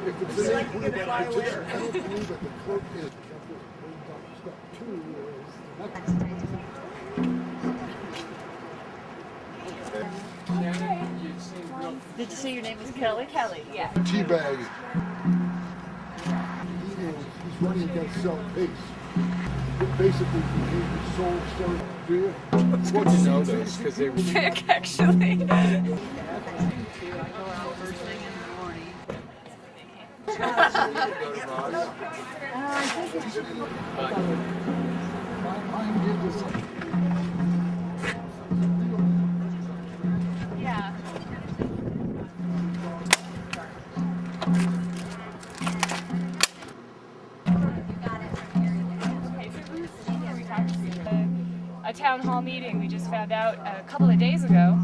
If it's Would you like to get a fly I don't believe that the clerk is. Step 2 Did you say your name was Kelly? Kelly, yeah. Teabag. He's running against self-pace. It basically became his sole story. Do you? What you know those because they were Pick, actually. I go out first thing in the morning. Yeah. A town hall meeting we just found out a couple of days ago,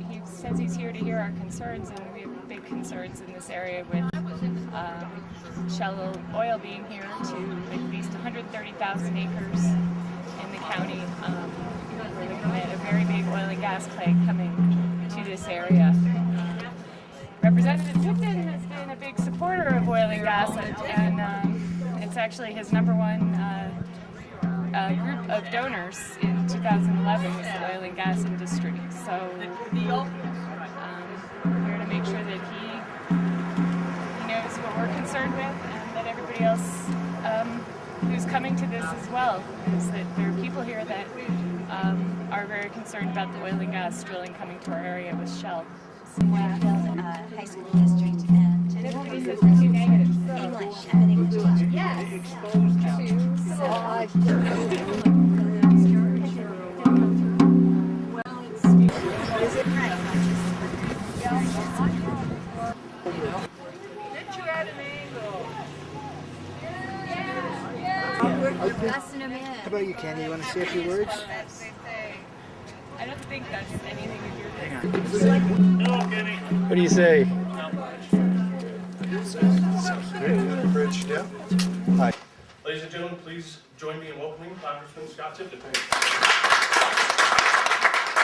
he says he's here to hear our concerns, and we have big concerns in this area with Shell Oil being here to at least 130,000 acres in the county. We're looking at a very big oil and gas plague coming to this area. Representative Tipton has been a big supporter of oil and gas, and it's actually his #1 group of donors in 2011 was the oil and gas industry. So we're here to make sure that he knows what we're concerned with, and that everybody else who's coming to this as well, is that there are people here that are very concerned about the oil and gas drilling coming to our area with Shell. High school district and Everybody says we're too negative. English. I'm an English teacher. Yes. Is it right? Get you at an angle. We're busting them in. How about you, Candy? You want to say a few words? I don't think that's anything in your thing. What do you say? Hi. Ladies and gentlemen, please join me in welcoming Congressman Scott Tipton.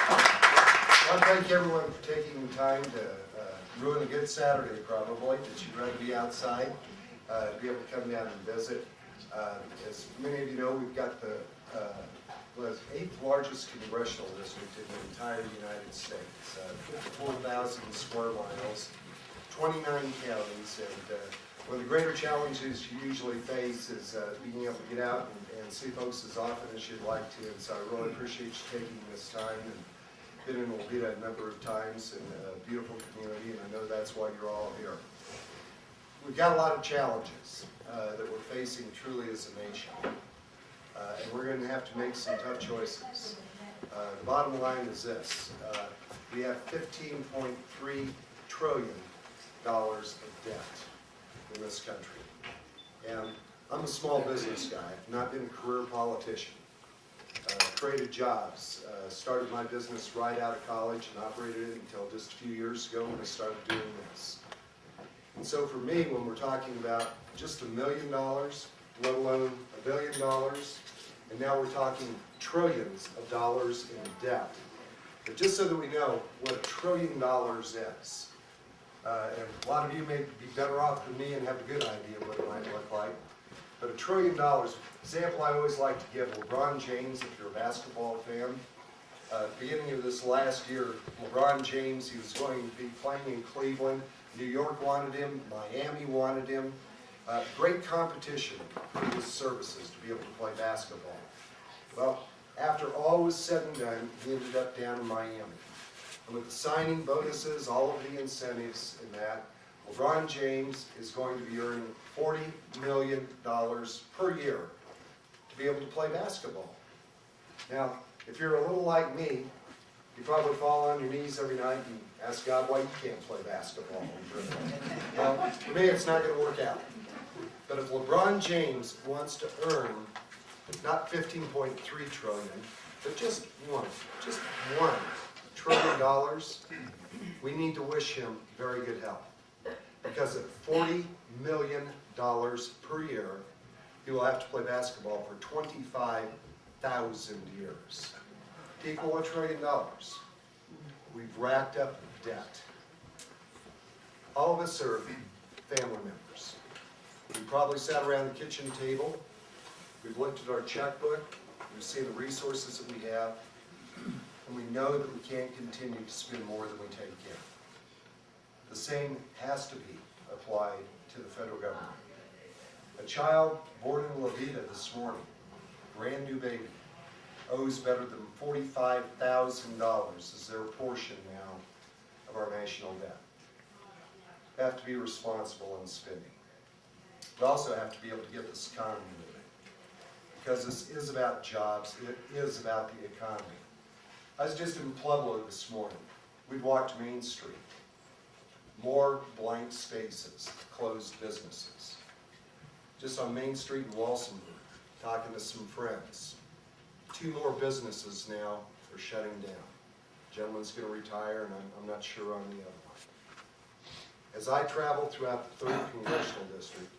I want to thank everyone for taking the time to ruin a good Saturday, probably, that you'd rather be outside, to be able to come down and visit. As many of you know, we've got the 8th largest congressional district in the entire United States, 54,000 square miles, 29 counties, and one of the greater challenges you usually face is being able to get out and see folks as often as you'd like to, and so I really appreciate you taking this time, and been in Veta a number of times, in a beautiful community, and I know that's why you're all here. We've got a lot of challenges that we're facing truly as a nation. And we're going to have to make some tough choices. The bottom line is this. We have $15.3 trillion of debt in this country. And I'm a small business guy. I've not been a career politician. Created jobs. Started my business right out of college and operated it until just a few years ago when I started doing this. And so for me, when we're talking about just $1 million, let alone $1 billion, and now we're talking trillions of dollars in debt. But just so that we know what $1 trillion is, and a lot of you may be better off than me and have a good idea what it might look like, but $1 trillion, example I always like to give, LeBron James, if you're a basketball fan, at the beginning of this last year, LeBron James, he was going to be playing in Cleveland. New York wanted him, Miami wanted him. Great competition for his services to be able to play basketball. Well, after all was said and done, he ended up down in Miami. And with the signing bonuses, all of the incentives in that, LeBron James is going to be earning $40 million per year to be able to play basketball. Now, if you're a little like me, you probably fall on your knees every night and ask God why you can't play basketball. Well, for me, it's not going to work out. But if LeBron James wants to earn not $15.3 trillion, but just $1 trillion, we need to wish him very good health. Because at $40 million per year, he will have to play basketball for 25,000 years. Equal $1 trillion. We've racked up debt. All of us are family members. We probably sat around the kitchen table, we've looked at our checkbook, we've seen the resources that we have, and we know that we can't continue to spend more than we take in. The same has to be applied to the federal government. A child born in Veta this morning, brand new baby, owes better than $45,000 as their portion now of our national debt. We have to be responsible in spending. We also have to be able to get this economy moving, because this is about jobs, it is about the economy. I was just in Pueblo this morning. We'd walked Main Street. More blank spaces, closed businesses. Just on Main Street in Walsenburg, talking to some friends. 2 more businesses now are shutting down. Gentleman's going to retire, and I'm not sure on the other one. As I travel throughout the 3rd Congressional District,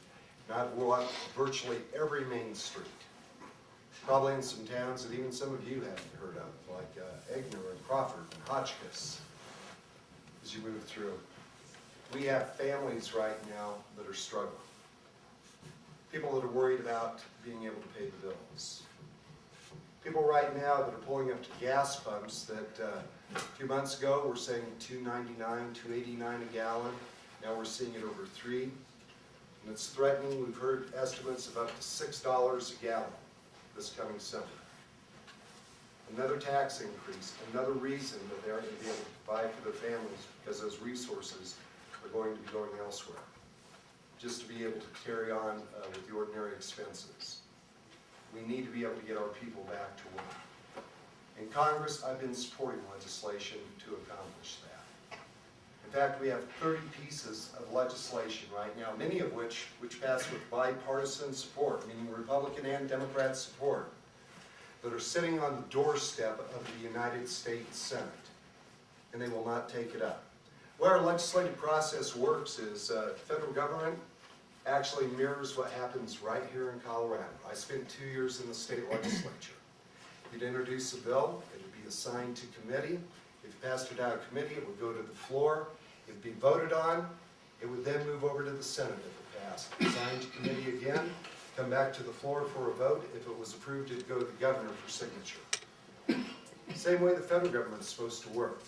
and I've walked virtually every main street, probably in some towns that even some of you haven't heard of, like Egner and Crawford and Hotchkiss, as you move through. We have families right now that are struggling. People that are worried about being able to pay the bills. People right now that are pulling up to gas pumps that a few months ago were saying $2.99, $2.89 a gallon. Now we're seeing it over $3. And it's threatening. We've heard estimates of up to $6 a gallon this coming summer. Another tax increase, another reason that they aren't going to be able to provide for their families, because those resources are going to be going elsewhere, just to be able to carry on with the ordinary expenses. We need to be able to get our people back to work. In Congress, I've been supporting legislation to accomplish that. In fact, we have 30 pieces of legislation right now, many of which pass with bipartisan support, meaning Republican and Democrat support, that are sitting on the doorstep of the United States Senate, and they will not take it up. The way our legislative process works is the federal government actually mirrors what happens right here in Colorado. I spent 2 years in the state legislature. You'd introduce a bill, it would be assigned to committee. If you passed it out of committee, it would go to the floor, it would be voted on, it would then move over to the Senate if it passed. Assigned to committee again, come back to the floor for a vote. If it was approved, it would go to the governor for signature. Same way the federal government is supposed to work.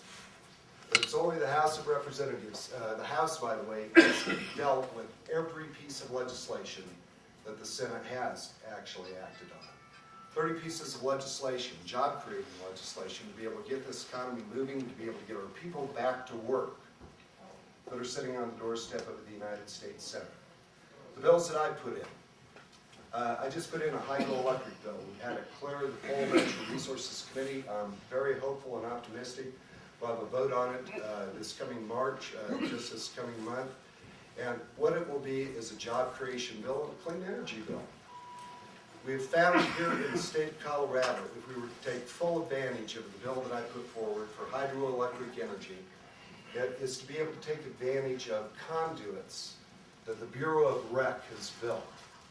But it's only the House of Representatives. The House, by the way, has dealt with every piece of legislation that the Senate has actually acted on. 30 pieces of legislation, job-creating legislation, to be able to get this economy moving, to be able to get our people back to work, that are sitting on the doorstep of the United States Senate. The bills that I put in. I just put in a hydroelectric bill. We had it clear the full Natural Resources Committee. I'm very hopeful and optimistic. We'll have a vote on it this coming March, just this coming month. And what it will be is a job creation bill and a clean energy bill. We've found here in the state of Colorado, if we were to take full advantage of the bill that I put forward for hydroelectric energy, it is to be able to take advantage of conduits that the Bureau of Rec has built,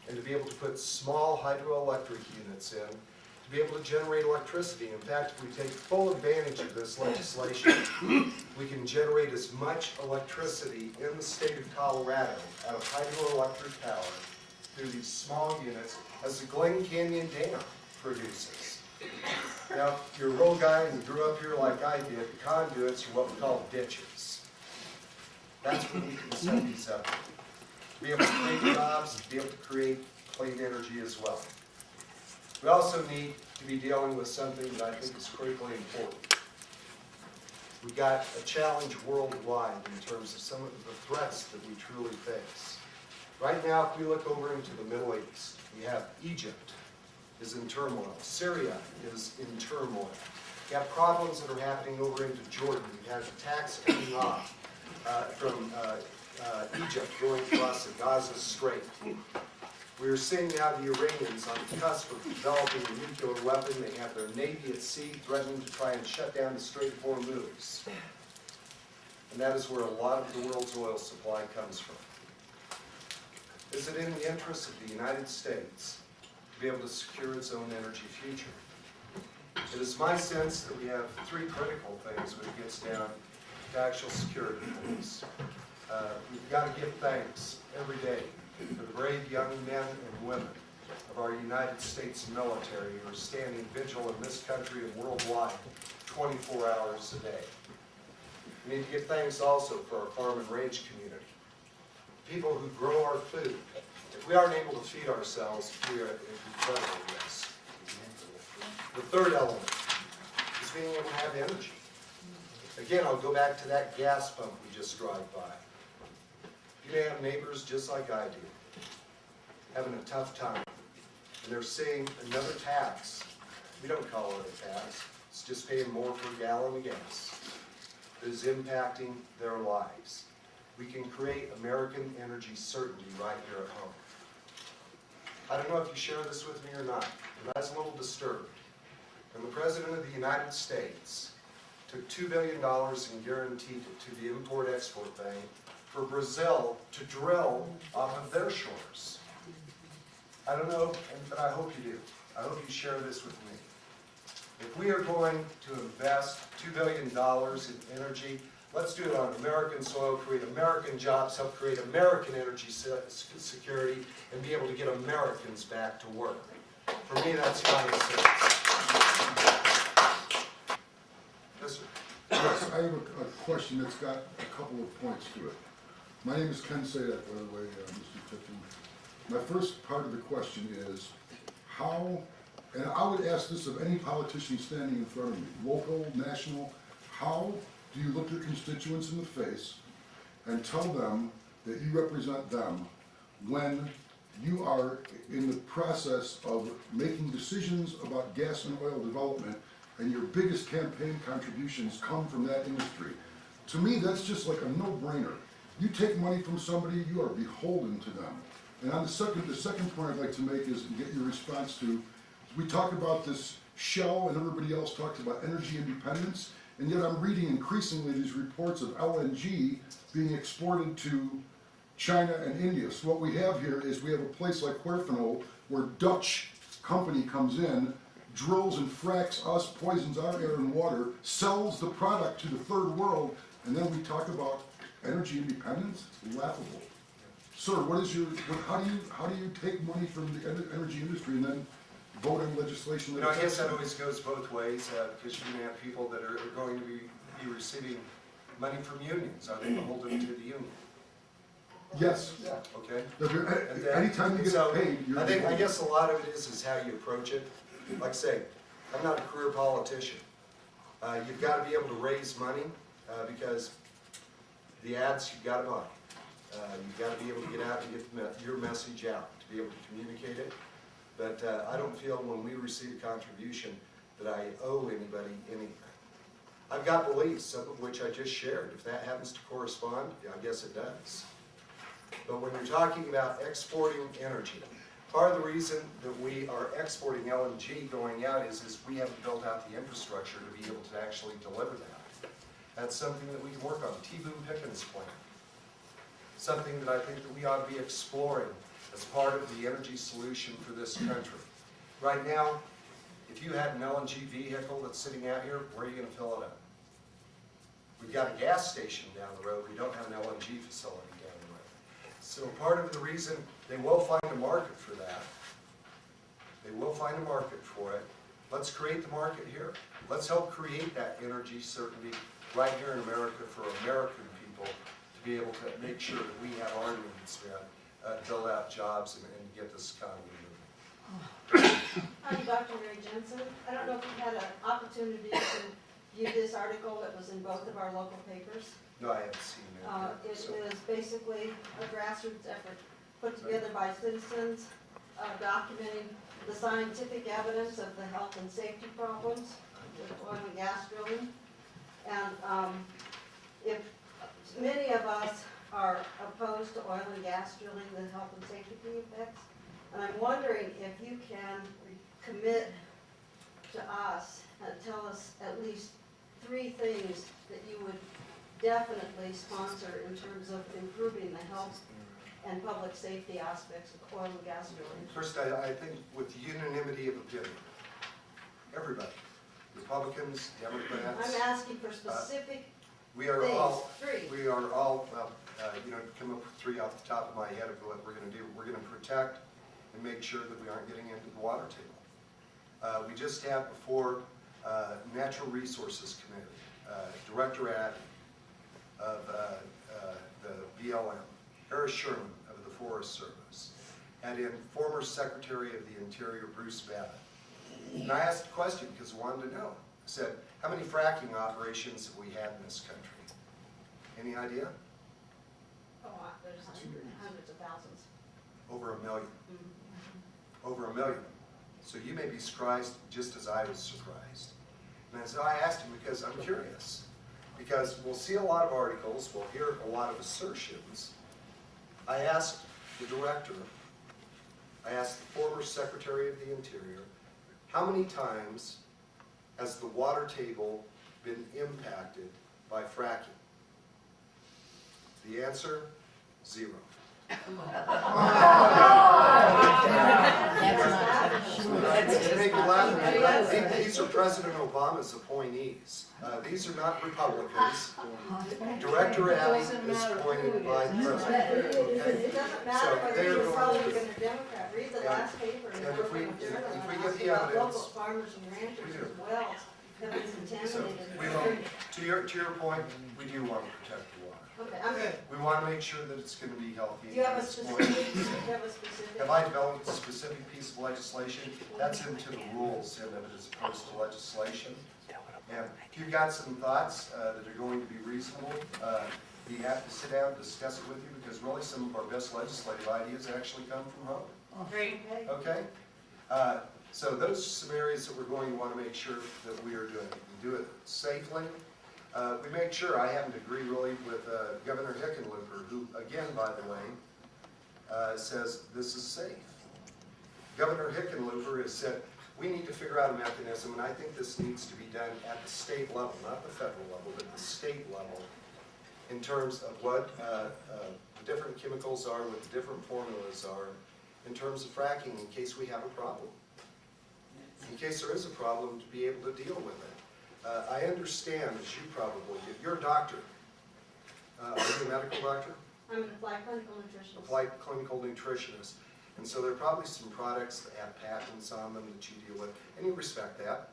and to be able to put small hydroelectric units in, to be able to generate electricity. In fact, if we take full advantage of this legislation, we can generate as much electricity in the state of Colorado out of hydroelectric power through these small units as the Glen Canyon Dam produces. Now, if you're a rural guy and you grew up here like I did, the conduits are what we call ditches. That's what we can set these up. Be able to create jobs, be able to create clean energy as well. We also need to be dealing with something that I think is critically important. We've got a challenge worldwide in terms of some of the threats that we truly face. Right now, if we look over into the Middle East, we have Egypt is in turmoil. Syria is in turmoil. We have problems that are happening over into Jordan. We have attacks coming off from Egypt going across the Gaza Strait. We are seeing now the Iranians on the cusp of developing a nuclear weapon. They have their Navy at sea threatening to try and shut down the Strait of Hormuz. And that is where a lot of the world's oil supply comes from. Is it in the interest of the United States to be able to secure its own energy future? It is my sense that we have 3 critical things when it gets down to actual security things. We've got to give thanks every day for the brave young men and women of our United States military who are standing vigil in this country and worldwide 24 hours a day. We need to give thanks also for our farm and ranch community, people who grow our food. If we aren't able to feed ourselves, we are at incredible risk. The third element is being able to have energy. Again, I'll go back to that gas pump we just drive by. You may have neighbors just like I do, having a tough time, and they're seeing another tax. We don't call it a tax. It's just paying more for a gallon of gas. That is impacting their lives. We can create American energy certainty right here at home. I don't know if you share this with me or not, but I was a little disturbed. And the President of the United States took $2 billion and guaranteed it to the Import-Export Bank for Brazil to drill off of their shores. I don't know, but I hope you do. I hope you share this with me. If we are going to invest $2 billion in energy, let's do it on American soil, create American jobs, help create American energy security, and be able to get Americans back to work. For me, that's common sense. Yes, sir. Yes, I have a question that's got a couple of points to it. My name is Ken Sadak, by the way, Mr. Tipton. My first part of the question is how, and I would ask this of any politician standing in front of me, local, national, how do you look your constituents in the face and tell them that you represent them when you are in the process of making decisions about gas and oil development and your biggest campaign contributions come from that industry? To me, that's just like a no-brainer. You take money from somebody, you are beholden to them. And on the second point I'd like to make is get your response to, we talk about this Shell and everybody else talks about energy independence, and yet I'm reading increasingly these reports of LNG being exported to China and India. So what we have here is we have a place like Huerfano where Dutch company comes in, drills and fracks us, poisons our air and water, sells the product to the third world, and then we talk about energy independence? Laughable. Sir, what is your, how do you take money from the energy industry and then vote on legislation? You know, I guess that always goes both ways, because you may have people that are going to be receiving money from unions. Are they beholden to the union? Yes. Yeah. Okay. Anytime you get paid, you're I guess a lot of it is how you approach it. Like I say, I'm not a career politician. You've got to be able to raise money because the ads you've got to buy. You've got to be able to get out and get your message out, to be able to communicate it. But I don't feel when we receive a contribution that I owe anybody anything. I've got beliefs, some of which I just shared. If that happens to correspond, yeah, I guess it does. But when you're talking about exporting energy, part of the reason that we are exporting LNG going out is we haven't built out the infrastructure to be able to actually deliver that. That's something that we can work on. T-Boone Pickens plan. Something that I think that we ought to be exploring as part of the energy solution for this country. Right now, if you had an LNG vehicle that's sitting out here, where are you going to fill it up? We've got a gas station down the road. We don't have an LNG facility down the road. So part of the reason they will find a market for that, they will find a market for it. Let's create the market here. Let's help create that energy certainty right here in America for American people to be able to make sure that we have our needs met, build out jobs and get this economy moving. I'm Dr. Mary Jensen. I don't know if you've had an opportunity to view this article that was in both of our local papers. No, I haven't seen that. It is basically a grassroots effort put together by citizens documenting the scientific evidence of the health and safety problems with oil and gas drilling. And if many of us are opposed to oil and gas drilling, the health and safety effects, and I'm wondering if you can commit to us and tell us at least 3 things that you would definitely sponsor in terms of improving the health and public safety aspects of oil and gas drilling. First, I think with unanimity of opinion, everybody, Republicans, Democrats. I'm asking for specific we are things. all, 3. we are all, well, come up with three off the top of my head of what we're going to do. We're going to protect and make sure that we aren't getting into the water table. We just had before Natural Resources Committee, Director Addy of the BLM, Harris Sherman of the Forest Service, and in former Secretary of the Interior, Bruce Veta. And I asked a question because I wanted to know. I said, how many fracking operations have we had in this country? Any idea? Oh, there's hundreds of thousands. Over 1 million. Over 1 million. So you may be surprised just as I was surprised. And so I asked him because I'm curious. Because we'll see a lot of articles, we'll hear a lot of assertions. I asked the director, I asked the former Secretary of the Interior, how many times has the water table been impacted by fracking? The answer, 0. You make me laugh. These are President Obama's appointees. These are not Republicans. Director Addy is appointed by the President. Okay? It doesn't matter So whether they're you're going Republican to, or Democrat. Read the last paper. and if we get the about evidence, local farmers and ranchers as well have been so contaminated. we will, to your point, we do want to protect the water. Okay, I'm good. We want to make sure that it's going to be healthy. Do you have a and it's going specific, to be safe. Have I developed a specific piece of legislation? That's into the rules end of it as opposed to legislation. And if you've got some thoughts that are going to be reasonable, be happy to sit down and discuss it with you because really some of our best legislative ideas actually come from home. Great. Okay? So those are some areas that we're going to want to make sure that we are doing. We do it safely. We make sure, I happen to agree really with Governor Hickenlooper, who, again, by the way, says this is safe. Governor Hickenlooper has said, we need to figure out a mechanism, and I think this needs to be done at the state level, not the federal level, but the state level, in terms of what the different chemicals are, what the different formulas are, in terms of fracking, in case we have a problem. In case there is a problem, to be able to deal with it. I understand, as you probably do, you're a doctor. Are you a medical doctor? I'm an applied clinical nutritionist. Applied clinical nutritionist. And so there are probably some products that have patents on them that you deal with, and you respect that.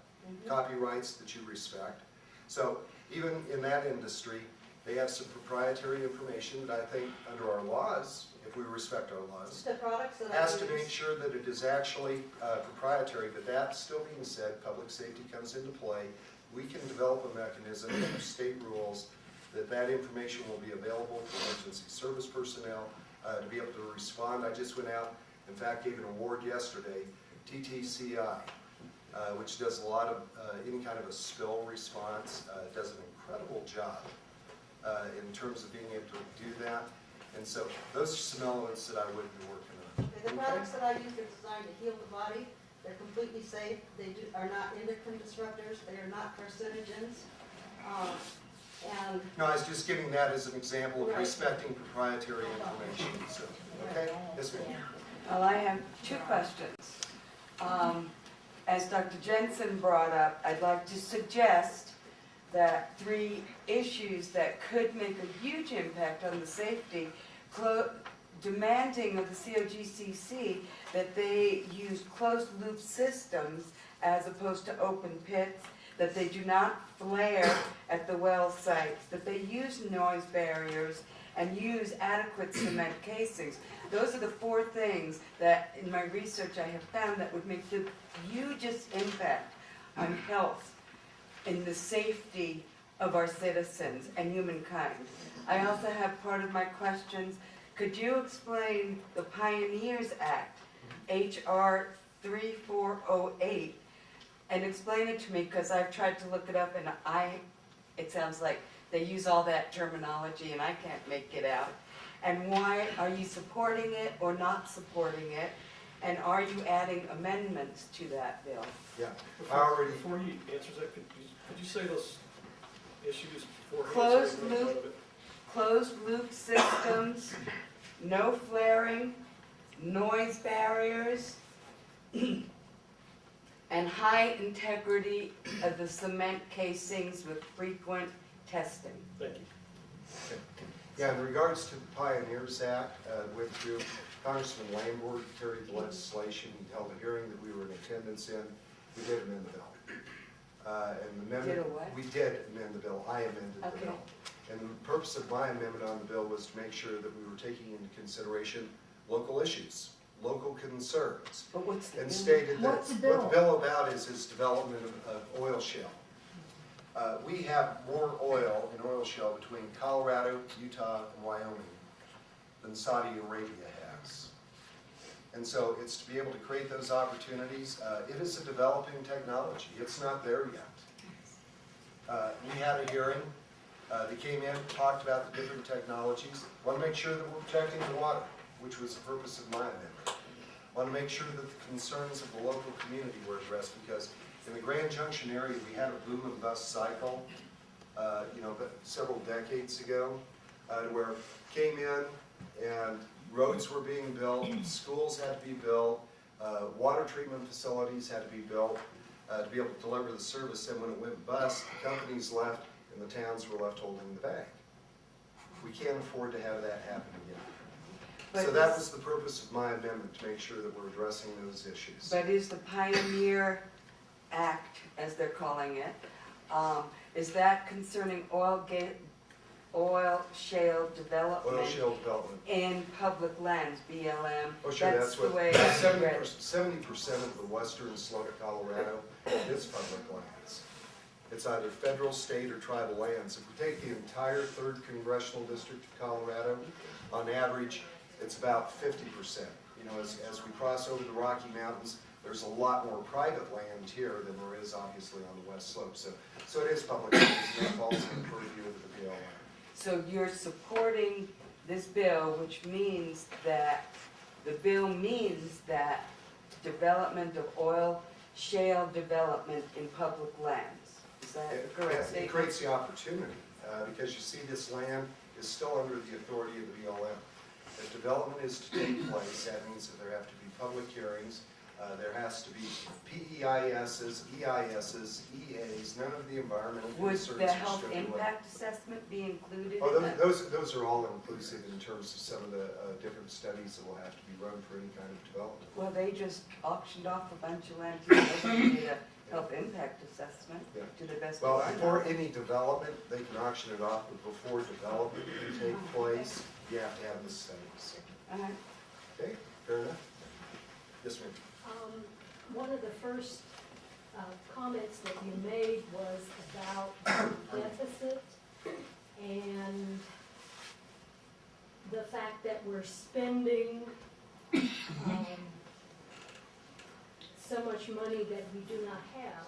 Copyrights that you respect. So even in that industry, they have some proprietary information that I think under our laws, if we respect our laws, The products that I has to use. make sure that it is actually proprietary. But that still being said, public safety comes into play. We can develop a mechanism through state rules that information will be available for emergency service personnel to be able to respond. I just went out, in fact, gave an award yesterday, TTCI, which does a lot of any kind of a spill response, does an incredible job in terms of being able to do that. And so those are some elements that I would be working on. The products that I use are designed to heal the body. They're completely safe. They are not endocrine disruptors. They are not carcinogens. And No, I was just giving that as an example of Right. respecting proprietary information. So, okay? Yes, ma'am. Well, I have two questions. As Dr. Jensen brought up, I'd like to suggest that 3 issues that could make a huge impact on the safety, demanding of the COGCC that they use closed-loop systems as opposed to open pits, that they do not flare at the well sites, that they use noise barriers, and use adequate cement casings. Those are the 4 things that, in my research, I have found that would make the hugest impact on health and the safety of our citizens and humankind. I also have part of my questions. Could you explain the Pioneers Act, H.R. 3408, and explain it to me, because I've tried to look it up and it sounds like they use all that terminology and I can't make it out. And why are you supporting it or not supporting it? And are you adding amendments to that bill? Yeah. I already, Before you answer that, could you say those issues beforehand? Closed so we know loop. of it? Closed loop systems, no flaring, noise barriers, and high integrity of the cement casings with frequent testing. Thank you. Yeah, in regards to the Pioneers Act, went through, Congressman Lamborn carried the legislation, he held a hearing that we were in attendance in. We did amend the bill. And the amendment, Did a what? we did amend the bill. I amended the Okay. bill. And the purpose of my amendment on the bill was to make sure that we were taking into consideration local issues, local concerns. But what's the And bill? stated that What's the bill? what the bill about is development of oil shale. We have more oil in oil shale between Colorado, Utah, and Wyoming than Saudi Arabia has. And so it's to be able to create those opportunities. It is a developing technology. It's not there yet. We had a hearing. They came in, talked about the different technologies. Want to make sure that we're protecting the water, which was the purpose of my amendment. Want to make sure that the concerns of the local community were addressed, because in the Grand Junction area, we had a boom and bust cycle, but several decades ago, where came in and roads were being built, schools had to be built, water treatment facilities had to be built to be able to deliver the service. And when it went bust, the companies left and the towns were left holding the bag. We can't afford to have that happen again. But So that this- was the purpose of my amendment, to make sure that we're addressing those issues. But is the Pioneer Act, as they're calling it, is that concerning oil shale development? Oil shale development. In public lands, BLM? Oh, sure, that's the what, way I read it. 70% of the western slope of Colorado is public lands. It's either federal, state, or tribal lands. If we take the entire 3rd Congressional District of Colorado, on average, it's about 50%. As we cross over the Rocky Mountains, there's a lot more private land here than there is obviously on the west slope. So it is public lands, and that falls in the purview of the BLM. So you're supporting this bill, which means that, the bill means that development of oil shale development in public lands. Is that It correct statement? creates the opportunity, because you see this land is still under the authority of the BLM. If development is to take place, that means that there have to be public hearings, there has to be PEISs, EISs, EAs, none of the environmental Would concerns. the are health stripped away. impact assessment be included Oh, in that? those are all inclusive in terms of some of the different studies that will have to be run for any kind of development. Well, they just auctioned off a bunch of land, nobody did a health impact assessment, Yeah. to the best Well, of my before knowledge. any development, they can auction it off, but before development can take place, you have to have the studies. Uh-huh. Okay, fair enough? Yes, ma'am. One of the first comments that you made was about the deficit and the fact that we're spending so much money that we do not have.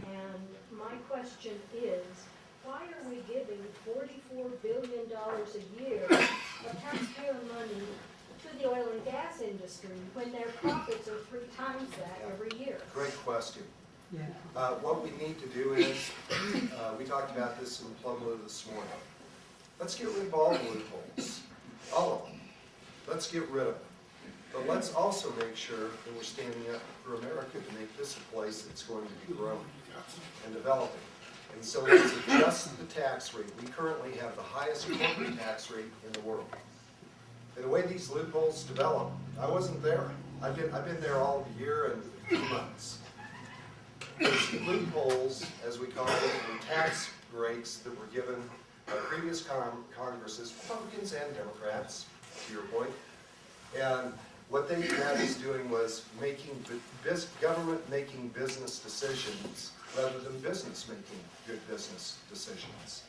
And my question is, why are we giving $44 billion a year of taxpayer money to the oil and gas industry when their profits are 3 times that every year? Great question. Yeah. What we need to do is, we talked about this in Plumblue this morning. Let's get rid of all the loopholes, all of them. Let's get rid of them. But let's also make sure that we're standing up for America to make this a place that's going to be growing and developing. And so let's adjust the tax rate. We currently have the highest corporate tax rate in the world. And the way these loopholes develop, I wasn't there. I've been there all year and 2 months. These loopholes, as we call them, were tax breaks that were given by previous Congresses, Republicans and Democrats, to your point. And what they had us doing was government making business decisions rather than business making good business decisions.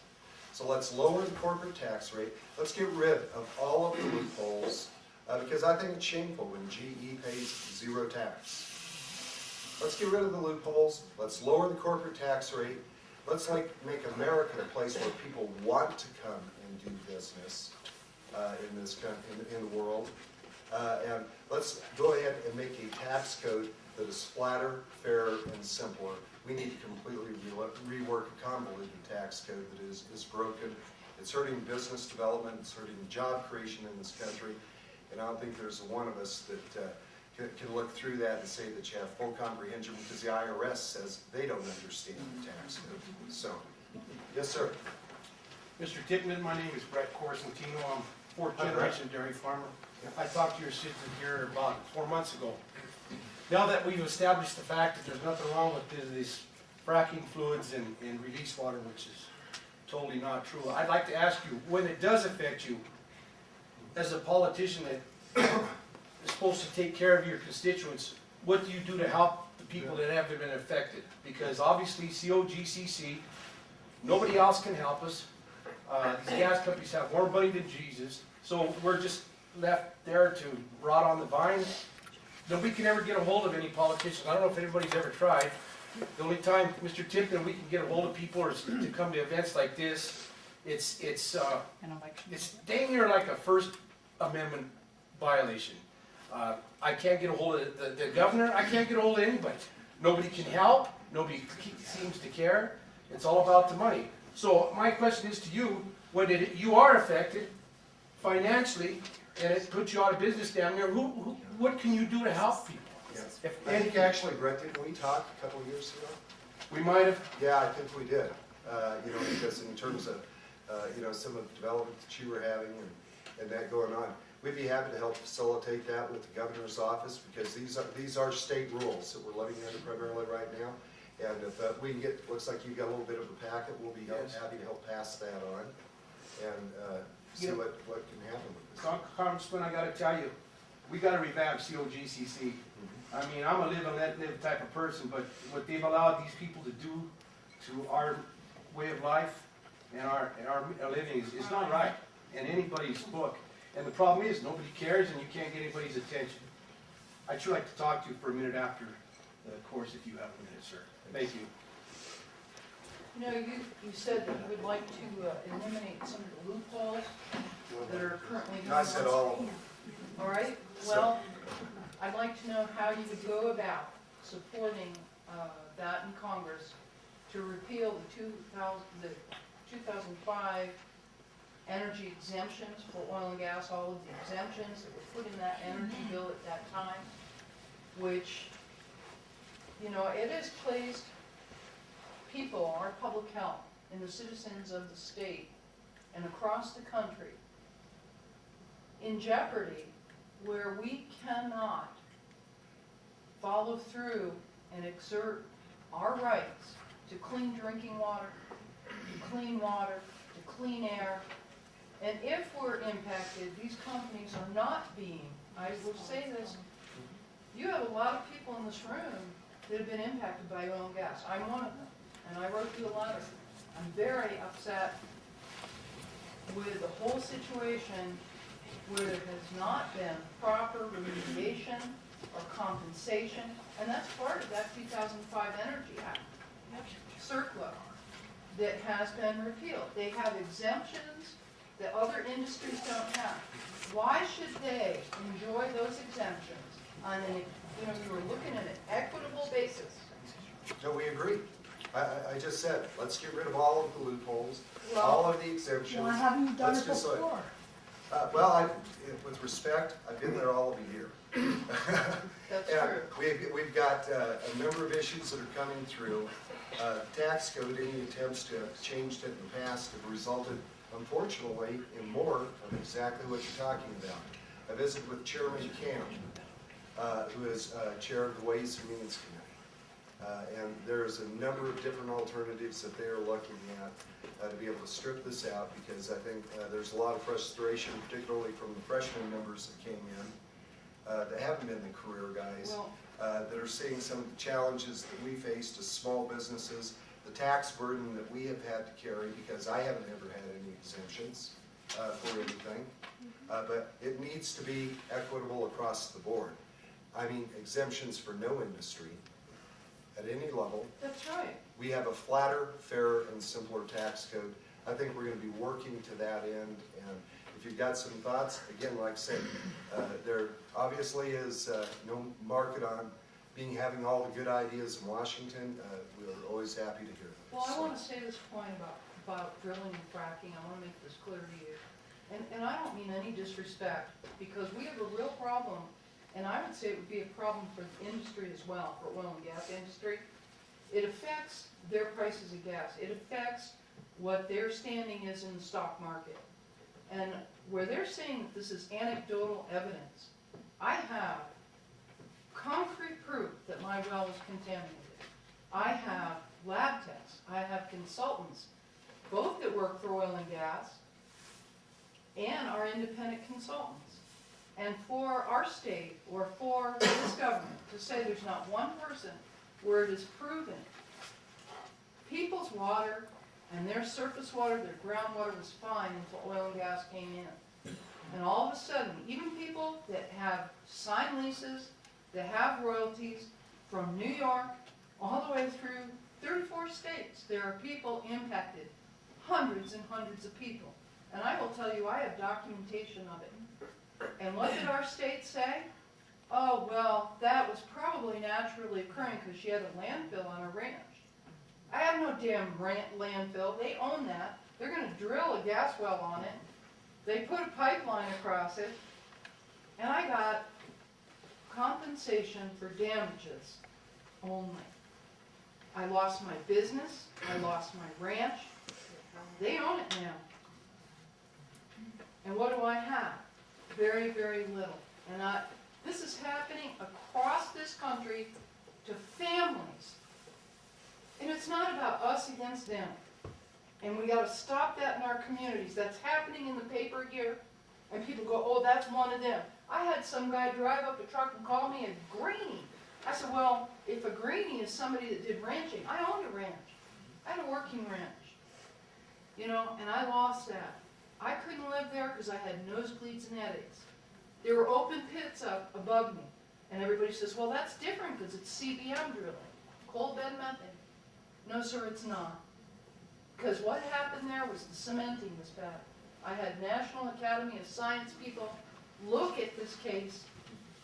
So let's lower the corporate tax rate. Let's get rid of all of the loopholes, because I think it's shameful when GE pays 0 tax. Let's get rid of the loopholes. Let's lower the corporate tax rate. Let's make America a place where people want to come and do business in this country, in the world. And let's go ahead and make a tax code that is flatter, fairer, and simpler. We need to completely rework a convoluted tax code that is broken. It's hurting business development. It's hurting job creation in this country. And I don't think there's one of us that can look through that and say that you have full comprehension, because the IRS says they don't understand the tax code. So, yes, sir. Mr. Tipton, my name is Brett Corsentino. I'm fourth generation dairy farmer. I talked to your sister here about 4 months ago. Now that we've established the fact that there's nothing wrong with this fracking fluids and release water, which is totally not true, I'd like to ask you, when it does affect you, as a politician that is supposed to take care of your constituents, what do you do to help the people that haven't been affected? Because obviously COGCC, nobody else can help us. These gas companies have more money than Jesus, so we're just left there to rot on the vine. Nobody can ever get a hold of any politicians. I don't know if anybody's ever tried. The only time, Mr. Tipton, we can get a hold of people is to come to events like this. It's dang near like a First Amendment violation. I can't get a hold of the governor. I can't get a hold of anybody. Nobody can help. Nobody seems to care. It's all about the money. So my question is to you, when you are affected financially and it puts you out of business down there, what can you do to help people? Yes. I think actually, Brett, didn't we talk a couple of years ago? We might have. Yeah, I think we did. You know, because in terms of, you know, some of the development that you were having and that going on, we'd be happy to help facilitate that with the governor's office, because these are state rules that we're living under primarily right now. And if we can get, looks like you've got a little bit of a packet, we'll be happy to help pass that on and see what can happen with this. Congressman, I got to tell you, we got to revamp COGCC. I mean, I'm a live and let live type of person, but what they've allowed these people to do to our way of life and our living is not right in anybody's book. And the problem is, nobody cares and you can't get anybody's attention. I'd sure like to talk to you for a minute after the course, if you have a minute, sir. Thank you. You know, you said that you would like to eliminate some of the loopholes that are currently going on. I said all. All right. Well, I'd like to know how you would go about supporting that in Congress to repeal the 2005 energy exemptions for oil and gas, all of the exemptions that were put in that energy bill at that time, which, you know, it has placed people, our public health, and the citizens of the state and across the country in jeopardy, where we cannot follow through and exert our rights to clean drinking water, to clean air. And if we're impacted, these companies are not being, I will say this, you have a lot of people in this room that have been impacted by oil and gas. I'm one of them, and I wrote you a letter. I'm very upset with the whole situation where there has not been proper remediation or compensation, and that's part of that 2005 Energy Act circular that has been repealed. They have exemptions that other industries don't have. Why should they enjoy those exemptions on an, you know, you were looking at an equitable basis? No, we agree. I just said, let's get rid of all of the loopholes, Well, all of the exemptions. Why haven't you done Let's it just like- before? Well, with respect, I've been there all of a year. That's And true. we've got a number of issues that are coming through. Tax code, any attempts to have changed it in the past have resulted, unfortunately, in more of exactly what you're talking about. I visited with Chairman Camp, who is chair of the Ways and Means Committee. And there's a number of different alternatives that they are looking at to be able to strip this out, because I think there's a lot of frustration, particularly from the freshman members that came in, that haven't been the career guys, that are seeing some of the challenges that we faced as small businesses, the tax burden that we have had to carry, because I haven't ever had any exemptions for anything. But it needs to be equitable across the board. I mean, exemptions for no industry at any level. That's right. We have a flatter, fairer, and simpler tax code. I think we're going to be working to that end. And if you've got some thoughts, again, like I said, there obviously is no market on having all the good ideas in Washington. We're always happy to hear them. Well, I want to say this point about drilling and fracking. I want to make this clear to you. And I don't mean any disrespect, because we have a real problem, and I would say it would be a problem for the industry as well, for oil and gas industry. It affects their prices of gas. It affects what their standing is in the stock market. And where they're saying that this is anecdotal evidence, I have concrete proof that my well is contaminated. I have lab tests. I have consultants, both that work for oil and gas and are independent consultants. And for our state or for this government to say there's not one person where it is proven people's water and their surface water, their groundwater was fine until oil and gas came in. And all of a sudden, even people that have signed leases, that have royalties from New York all the way through 34 states, there are people impacted, hundreds and hundreds of people. And I will tell you, I have documentation of it. And what did our state say? Oh, well, that was probably naturally occurring because she had a landfill on her ranch. I have no damn landfill. They own that. They're going to drill a gas well on it. They put a pipeline across it. And I got compensation for damages only. I lost my business. I lost my ranch. They own it now. And what do I have? Very, very little. And this is happening across this country to families. And it's not about us against them. And we got to stop that in our communities. That's happening in the paper here. And people go, oh, that's one of them. I had some guy drive up a truck and call me a greenie. I said, well, if a greenie is somebody that did ranching, I owned a ranch. I had a working ranch. You know, and I lost that. I couldn't live there because I had nosebleeds and headaches. There were open pits up above me. And everybody says, well, that's different because it's CBM drilling, coal bed methane. No, sir, it's not. Because what happened there was the cementing was bad. I had National Academy of Science people look at this case,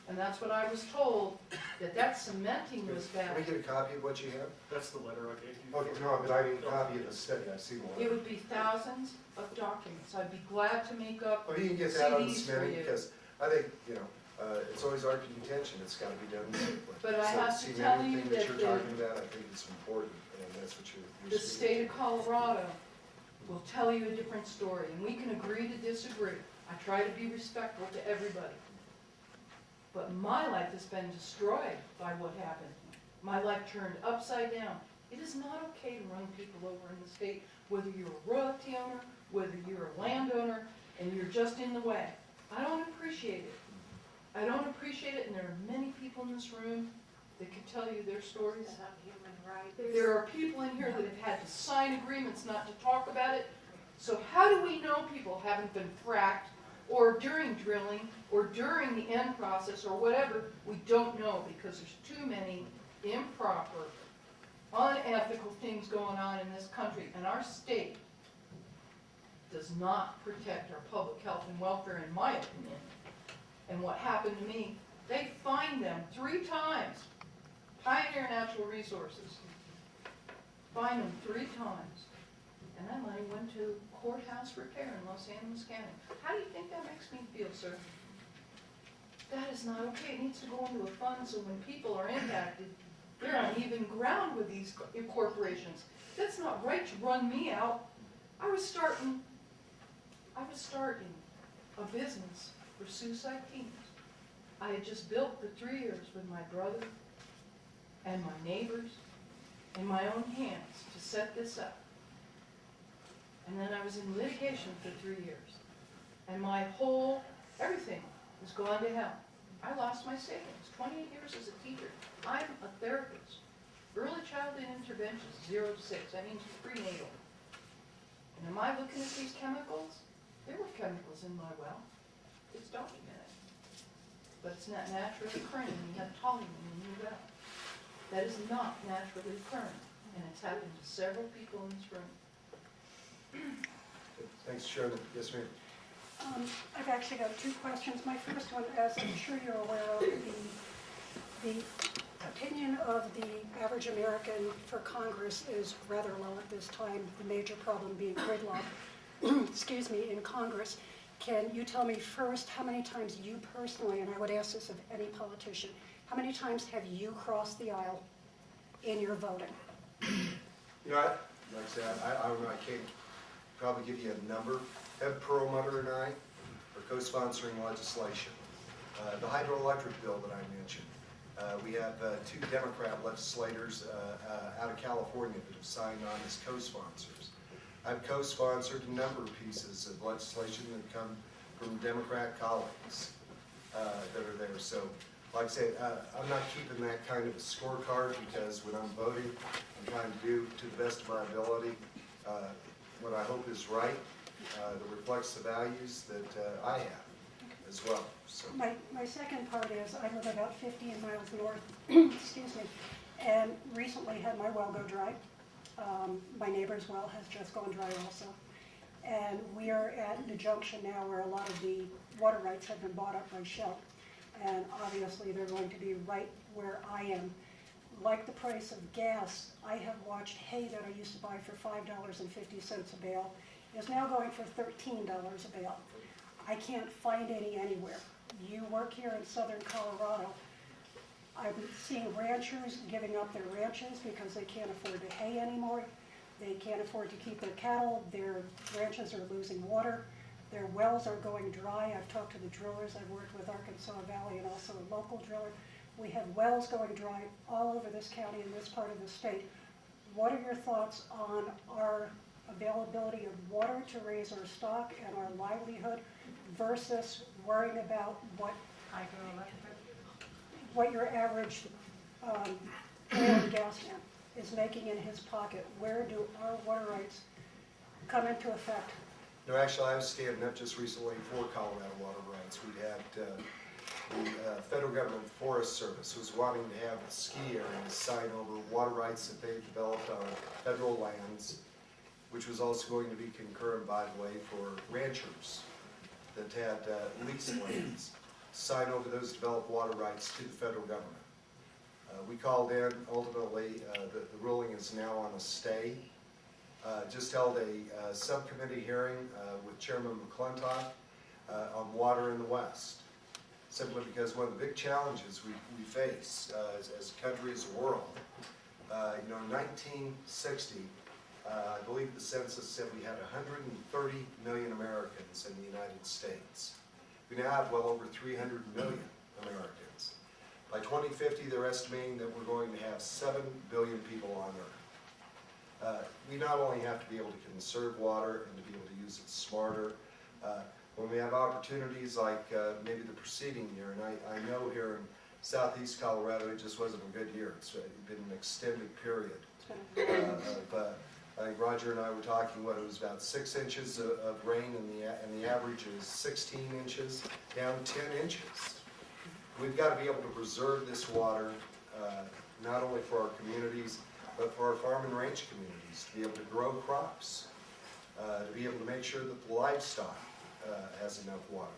and that's what I was told, that cementing was bad. Can we get a copy of what you have? That's the letter I gave you. Okay, no, but I need a copy of the study. I've seen one. It would be thousands of documents. I'd be glad to make up Well, you can get that on the CDs for cementing, you. because I think, you know, it's always our contention, it's gotta be done safely. But I So have to cementing tell you thing that you're talking about, I think it's important, and that's what you're The speaking state of Colorado will tell you a different story, and we can agree to disagree. I try to be respectful to everybody. But my life has been destroyed by what happened. My life turned upside down. It is not okay to run people over in the state, whether you're a royalty owner, whether you're a landowner, and you're just in the way. I don't appreciate it. I don't appreciate it, and there are many people in this room that could tell you their stories. There are people in here that have had to sign agreements not to talk about it. So how do we know people haven't been fracked, or during drilling, or during the end process, or whatever? We don't know, because there's too many improper, unethical things going on in this country, and our state does not protect our public health and welfare, in my opinion. And what happened to me, they fined them 3 times. Pioneer Natural Resources fined them 3 times. And that money went to courthouse repair in Los Angeles County. How do you think that makes me feel, sir? That is not okay. It needs to go into a fund so when people are impacted, they're on even ground with these corporations. That's not right to run me out. I was starting a business for suicide teens. I had just built for 3 years with my brother and my neighbors in my own hands to set this up. And then I was in litigation for 3 years. And my whole, everything was gone to hell. I lost my savings, 28 years as a teacher. I'm a therapist. Early childhood interventions, 0 to 6, that means prenatal. And am I looking at these chemicals? There were chemicals in my well. It's documented. But it's not naturally occurring when you have toluene in your well. That is not naturally occurring. And it's happened to several people in this room. Thanks, Chairman. Yes, ma'am. I've actually got 2 questions. My first one, as I'm sure you're aware of, the opinion of the average American for Congress is rather low at this time, the major problem being gridlock, excuse me, in Congress. Can you tell me first how many times you personally, and I would ask this of any politician, how many times have you crossed the aisle in your voting? You know, like I said, I don't know, I can't probably give you a number. Ed Perlmutter and I are co-sponsoring legislation. The hydroelectric bill that I mentioned. We have two Democrat legislators out of California that have signed on as co-sponsors. I've co-sponsored a number of pieces of legislation that come from Democrat colleagues that are there. So, like I said, I'm not keeping that kind of a scorecard because when I'm voting, I'm trying to do to the best of my ability what I hope is right, that reflects the values that I have as well. So. My second part is I live about 15 miles north, excuse me, and recently had my well go dry. My neighbor's well has just gone dry also. And we are at the junction now where a lot of the water rights have been bought up by Shell. And obviously they're going to be right where I am. Like the price of gas, I have watched hay that I used to buy for $5.50 a bale is now going for $13 a bale. I can't find any anywhere. You work here in southern Colorado. I'm seeing ranchers giving up their ranches because they can't afford the hay anymore. They can't afford to keep their cattle. Their ranches are losing water. Their wells are going dry. I've talked to the drillers. I've worked with Arkansas Valley and also a local driller. We have wells going dry all over this county and this part of the state. What are your thoughts on our availability of water to raise our stock and our livelihood versus worrying about what your average oil and gas man is making in his pocket? Where do our water rights come into effect? No, actually, I was standing up just recently for Colorado water rights. We had the federal government Forest Service was wanting to have the ski areas sign over water rights that they've developed on federal lands, which was also going to be concurrent, by the way, for ranchers that had leased lands, sign over those developed water rights to the federal government. We called in, ultimately, the ruling is now on a stay. Just held a subcommittee hearing with Chairman McClintock on water in the West, simply because one of the big challenges we face as a country, as a world, in 1960, I believe the census said we had 130 million Americans in the United States. We now have well over 300 million Americans. By 2050, they're estimating that we're going to have 7 billion people on Earth. We not only have to be able to conserve water and to be able to use it smarter, when we have opportunities like maybe the preceding year, and I know here in southeast Colorado it just wasn't a good year. It's been an extended period. I think Roger and I were talking, it was about 6 inches of rain, and the average is 16 inches, down 10 inches. We've got to be able to preserve this water, not only for our communities, but for our farm and ranch communities, to be able to grow crops, to be able to make sure that the livestock has enough water.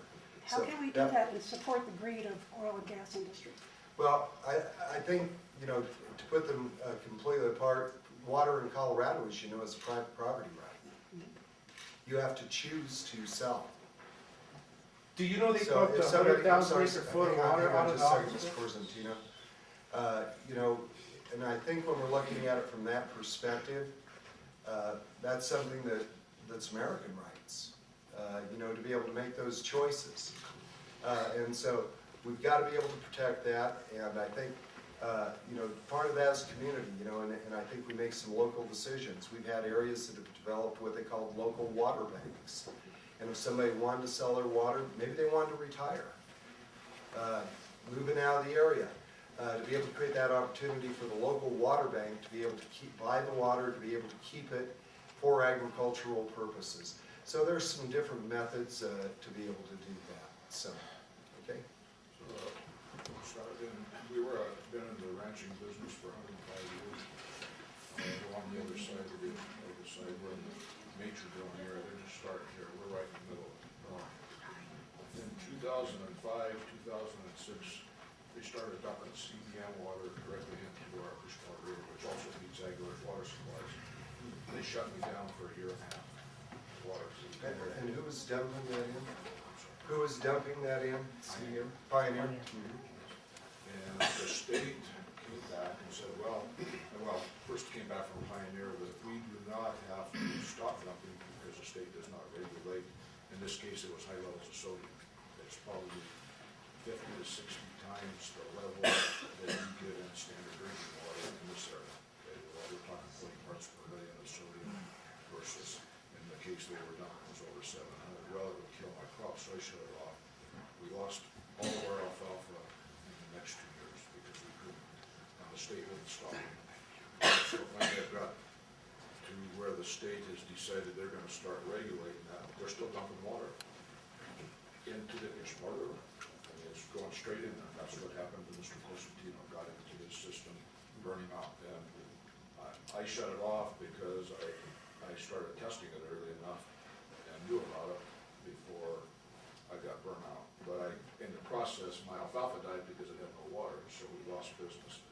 How can we do that and support the greed of oil and gas industry? Well, I think, to put them completely apart, water in Colorado, as you know, is a private property right. You have to choose to sell. Do you know they So pumped if somebody, 100,000 acre foot of water out of Mr. Corzantino. And I think when we're looking at it from that perspective, that's something that's American rights. To be able to make those choices. And so we've got to be able to protect that, and I think part of that is community, and I think we make some local decisions. We've had areas that have developed what they call local water banks. And if somebody wanted to sell their water, maybe they wanted to retire, moving out of the area, to be able to create that opportunity for the local water bank to be able to buy the water, to be able to keep it for agricultural purposes. So there's some different methods to be able to do that. So, okay. So, we were been in the ranching business for 105 years. Along the other side of the side, we're in the nature growing area. They're just starting here. We're right in the middle of it. In 2005, 2006, they started dumping CBM water directly into our freshwater river, which also feeds agricultural water supplies. They shut me down for a year and a half. Water. And who was dumping that in? Who was dumping that in? CBM? Pioneer. And the state came back and said, well, first came back from this case, it was high levels of sodium. It's probably 50 to 60 times the level that you get in standard drinking water in this area. Okay, well, we're talking 40 parts per million of sodium versus, in the case they were dumping, was over 700. Well, it would kill my crop, so I shut it off. We lost all of our alfalfa in the next 2 years because we couldn't, and the state wouldn't stop it. So finally I got to where the state has decided they're gonna start regulating that. They're still dumping water into the Isparta. I mean, it's going straight in there. That's what happened to Mr. Cosentino, got into his system, burning out. And I shut it off because I started testing it early enough and knew about it before I got burnt out. But in the process, my alfalfa died because it had no water, so we lost business.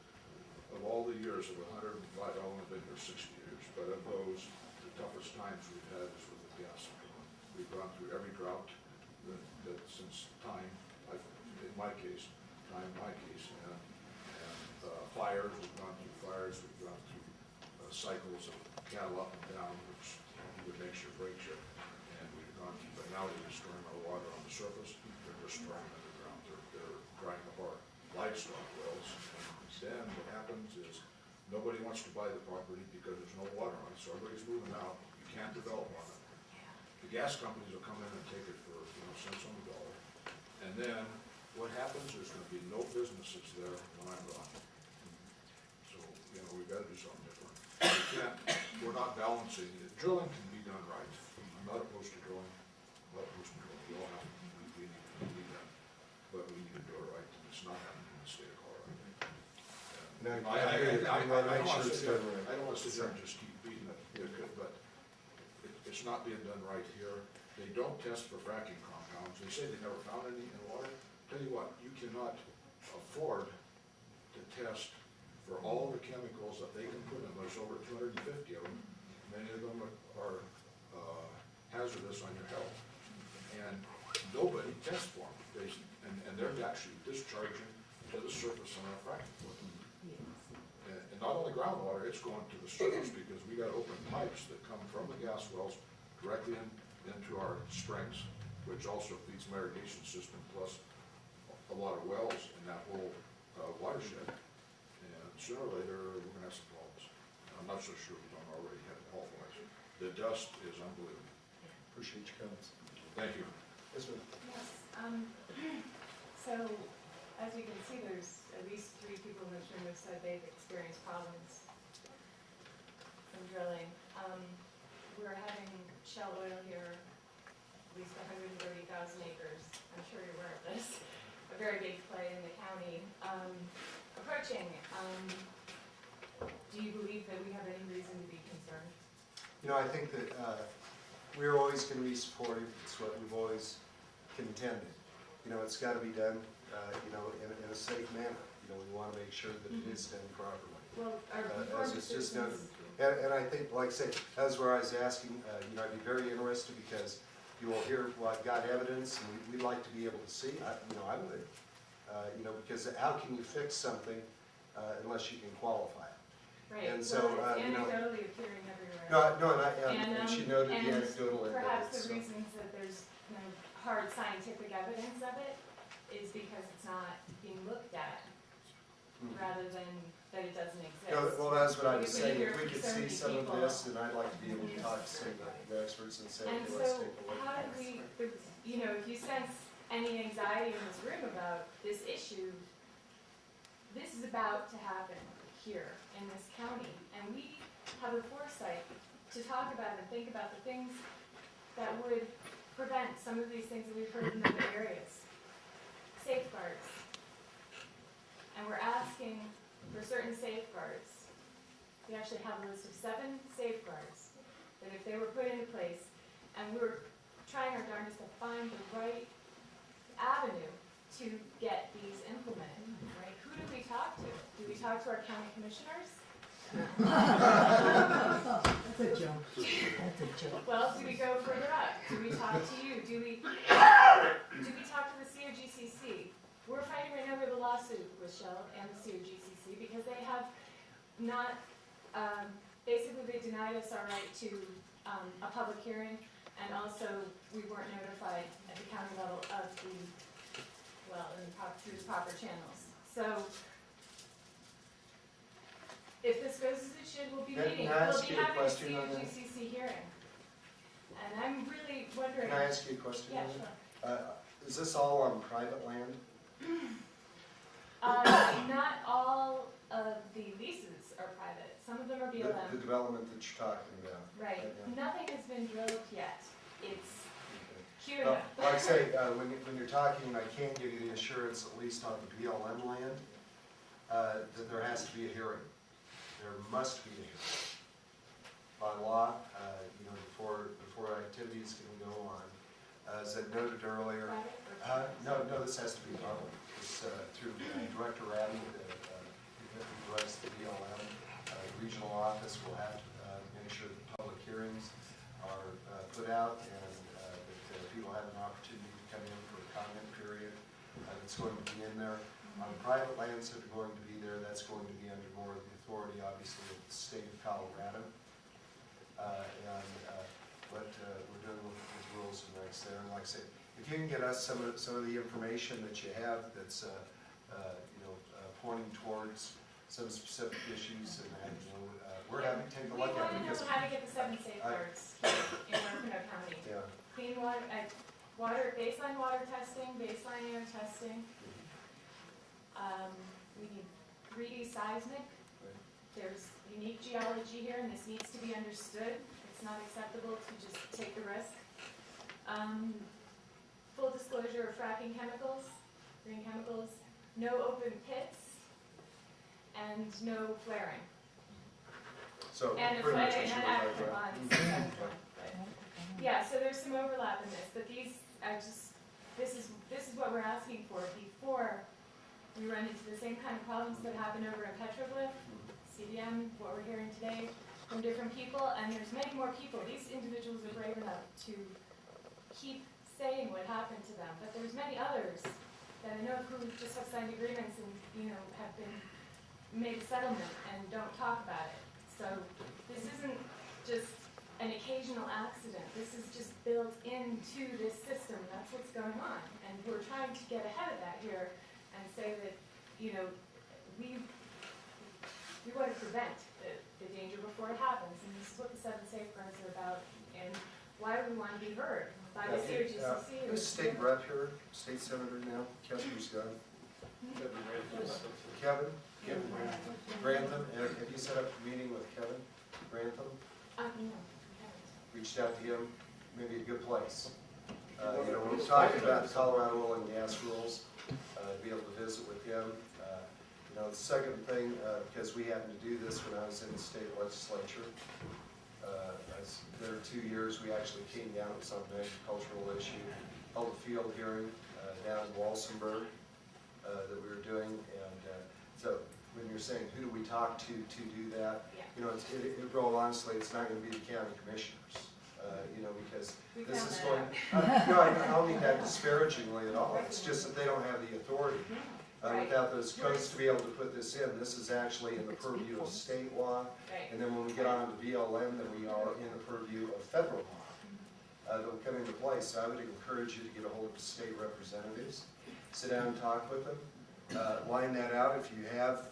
Of all the years of 105, I've only been here 60 years, but of those, the toughest times we've had is with the gas. We've gone through every drought that since time, in my case, and fires, we've gone through fires, we've gone through cycles of cattle up and down, which would make sure breaks you, and we've gone through, but now they're destroying our water on the surface, they're destroying underground, they're drying up our livestock wells, and then what happens is, nobody wants to buy the property because there's no water on it, so everybody's moving out, you can't develop on it. The gas companies will come in and take it for, cents on the dollar, and then what happens, there's gonna be no businesses there when I'm gone. So, we've gotta do something different. We're not balancing it. Drilling can be done right. I'm not opposed to drilling, I'm not opposed to drilling, we all have, we need that, but we need to do it right, and it's not happening in the state of Colorado. No, I agree. I wanna make sure it's done right. I don't wanna sit there and just keep beating it, but it's not being done right here. They don't test for fracking compounds. They say they never found any in water. Tell you what, you cannot afford to test for all the chemicals that they can put in. There's over 250 of them. Many of them are hazardous on your health. And nobody tests for them. And they're actually discharging to the surface on our fracking equipment. And not only groundwater, it's going to the surface because we got open pipes that come from the gas wells directly into our springs, which also feeds my irrigation system, plus a lot of wells in that whole watershed. And sooner or later, we're gonna have some problems. I'm not so sure we don't already have health-wise. The dust is unbelievable. Appreciate your comments. Thank you. Yes, ma'am. Yes, so as you can see, there's at least 3 people in this room who said they've experienced problems from drilling. We're having Shell Oil here, at least 130,000 acres, I'm sure you're aware of this, a very big play in the county, approaching. Do you believe that we have any reason to be concerned? I think that we're always going to be supportive. It's what we've always contended. It's got to be done, in a safe manner. We want to make sure that it is done properly. Well, as it's just done. And I think, like I say, that's where I was asking, I'd be very interested because you will hear, well, I've got evidence and we'd like to be able to see. I would, because how can you fix something unless you can qualify it? Right. And so, well, it's anecdotally appearing everywhere. And she noted the anecdotal evidence. Perhaps the reasons that there's no hard scientific evidence of it is because it's not being looked at, rather than that it doesn't exist. Well, that's what I was saying. Because If we could so see many some of people. this, then I'd like to be able to talk to some of the experts and say, And okay, let's so, take a look. how did we, if you sense any anxiety in this room about this issue, this is about to happen here in this county, and we have the foresight to talk about and think about the things that would prevent some of these things that we've heard in other areas. Safeguards. And we're asking for certain safeguards. We actually have a list of 7 safeguards that if they were put into place, and we were trying our darndest to find the right avenue to get these implemented, right? Who do we talk to? Do we talk to our county commissioners? That's a joke. That's a joke. Well, do we go further up? Do we talk to you? Do we talk to the COGCC? We're fighting right now with a lawsuit with Shell and the COGCC because they have not, basically they denied us our right to a public hearing And also, we weren't notified at the county level of the, well, through the proper channels. So, if this goes as it should, we'll be meeting. Can I We'll ask be you a having a question on that? CGCC hearing. And I'm really wondering. Can I ask you a question? Yeah, on sure. that? Is this all on private land? Not all of the leases are private. Some of them are The BLM. development that you're talking about? Right. now? Nothing has been drilled yet. It's Okay. queuing Well, up. like I say, when you're talking, I can't give you the assurance, at least on the BLM land, that there has to be a hearing. There must be a hearing. By law, before activities can go on. As I noted earlier, no, this has to be public. It's through Director Radden, who directs the BLM. The regional office will have to make sure that public hearings are put out and that people have an opportunity to come in for a comment period. It's going to be in there. On private lands that are going to be there, that's going to be under more of the authority, obviously, of the state of Colorado. What we're doing with rules and regs there. And like I say, if you can get us some of the information that you have that's pointing towards some specific issues, and that, we're happy to take a look at it. We want to know how to get the 7 safeguards in Orfano County. Yeah. Clean water, baseline water testing, baseline air testing. We need 3D seismic. There's unique geology here, and this needs to be understood. It's not acceptable to just take the risk. Full disclosure of fracking chemicals, green chemicals, no open pits, and no flaring. So And pretty much what and you would active like, bonds. Yeah, so there's some overlap in this, but this is what we're asking for before we run into the same kind of problems that happen over in Petroglyph, CDM, what we're hearing today from different people, and there's many more people. These individuals are brave enough to keep saying what happened to them, but there's many others that I know who just have signed agreements and, have been made a settlement and don't talk about it. So this isn't just an occasional accident. This is just built into this system. That's what's going on. And we're trying to get ahead of that here and say that, we want to prevent the danger before it happens. And this is what the 7 safeguards are about and why we want to be heard by the CRGCC. Who's state rep here? State senator now? Kevin's got it. Kevin? Grantham? Have you set up a meeting with Kevin Grantham? No. Reached out to him, maybe a good place. We're talking about Colorado oil and gas rules, be able to visit with him. The second thing, because we happened to do this when I was in the state legislature, there 2 years, we actually came down with some agricultural issue, held a field hearing down in Walsenburg that we were doing, and so when you're saying who do we talk to do that, real honestly, it's not going to be the county commissioners, because this is going. I don't mean that disparagingly at all. It's just that they don't have the authority without those codes to be able to put this in. This is actually in the purview of state law, and then when we get on to BLM, then we are in the purview of federal law that will come into place. So I would encourage you to get a hold of the state representatives, sit down and talk with them. Line that out if you have,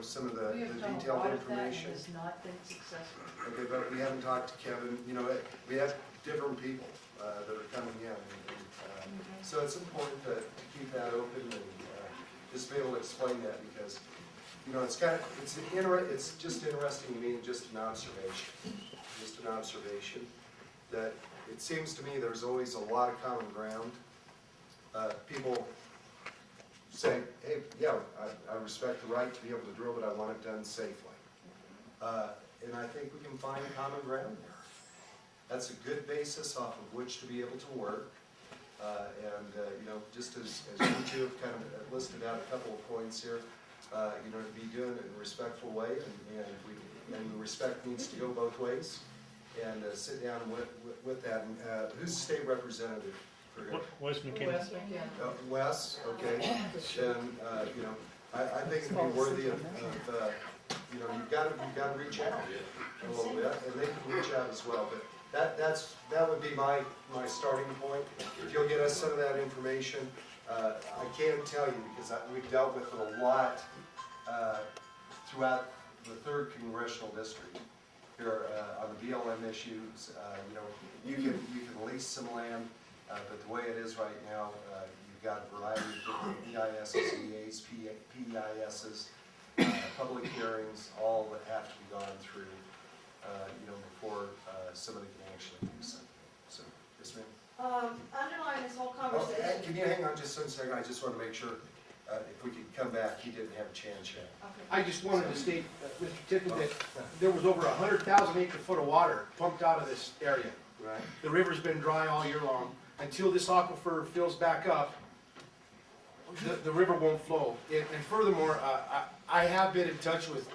some of the detailed information. Has not been successful. Okay, but we haven't talked to Kevin. We have different people that are coming in, so it's important to keep that open and just be able to explain that because, it's just interesting to me, just an observation that it seems to me there's always a lot of common ground. People say, hey, yeah, I respect the right to be able to drill, but I want it done safely. And I think we can find common ground there. That's a good basis off of which to be able to work. Just as you two have kind of listed out a couple of points here, to be doing it in a respectful way, and the respect needs to go both ways. And sit down with that. And, who's the state representative? Wes McKinney. Wes, okay. Then, I think it'd be worthy of you've got to reach out a little bit, and they can reach out as well. But that would be my starting point. If you'll get us some of that information, I can't tell you because we've dealt with it a lot throughout the 3rd Congressional District here on the BLM issues. You know, you can lease some land, but the way it is right now, you've got a variety of different EISs, EAs, PEISs, public hearings, all that have to be gone through, you know, before somebody can actually do something. So, yes, ma'am? Underlying this whole Oh, conversation. can you hang on just one second? I just want to make sure if we could come back, he didn't have a chance yet. I just wanted to state, Mr. Tipton, that there was over 100,000 acre-foot of water pumped out of this area. Right. The river's been dry all year long. Until this aquifer fills back up, the river won't flow. And furthermore, I have been in touch with